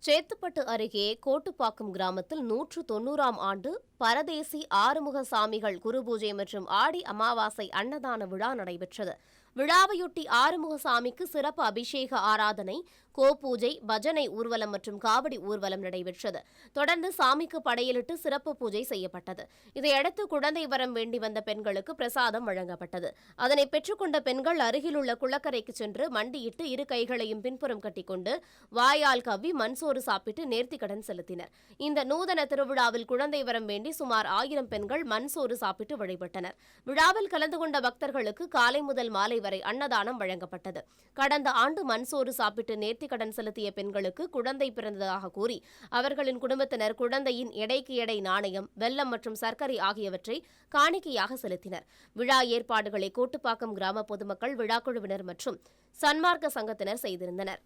சேத்துப்பட்டு அருகே கோட்டுப்பாக்கம் கிராமத்தில் 190ஆம் ஆண்டு பரதேசி ஆறுமுக சாமிகள் குருபூஜை மற்றும் ஆடி அமாவாசை அன்னதான விழா நடைபெற்றது. விழாவையொட்டி ஆறுமுகசாமிக்கு சிறப்பு அபிஷேக ஆராதனை, கோபூஜை, பஜனை ஊர்வலம் மற்றும் காவடி ஊர்வலம் நடைபெற்றது. தொடர்ந்து சாமிக்கு படையலிட்டு சிறப்பு பூஜை செய்யப்பட்டது. இதையடுத்து குழந்தை வரம் வேண்டி வந்த பெண்களுக்கு பிரசாதம் வழங்கப்பட்டது. அதனை பெற்றுக்கொண்ட பெண்கள் அருகிலுள்ள குளக்கரைக்கு சென்று மண்டியிட்டு இரு கைகளையும் பின்புறம் கட்டிக்கொண்டு வாயால் கவ்வி மண்சோறு சாப்பிட்டு நேர்த்திக்கடன் செலுத்தினர். இந்த நூதன திருவிழாவில் குழந்தை வரம் வேண்டி சுமார் 1000 பெண்கள் மண்சோறு சாப்பிட்டு வழிபட்டனர். விழாவில் கலந்து கொண்ட பக்தர்களுக்கு காலை முதல் மாலை வரை அன்னதானம் வழங்கப்பட்டது. கடந்த ஆண்டு மண்சோறு சாப்பிட்டு நேர்த்திக்கடன் செலுத்திய பெண்களுக்கு குழந்தை பிறந்ததாக கூறி அவர்களின் குடும்பத்தினர் குழந்தையின் எடைக்கு எடை நாணயம், வெல்லம் மற்றும் சர்க்கரை ஆகியவற்றை காணிக்கையாக செலுத்தினர். விழா ஏற்பாடுகளை கோட்டுப்பாக்கம் கிராம பொதுமக்கள், விழாக்குழுவினர் மற்றும் சன்மார்க்க சங்கத்தினர் செய்திருந்தனர்.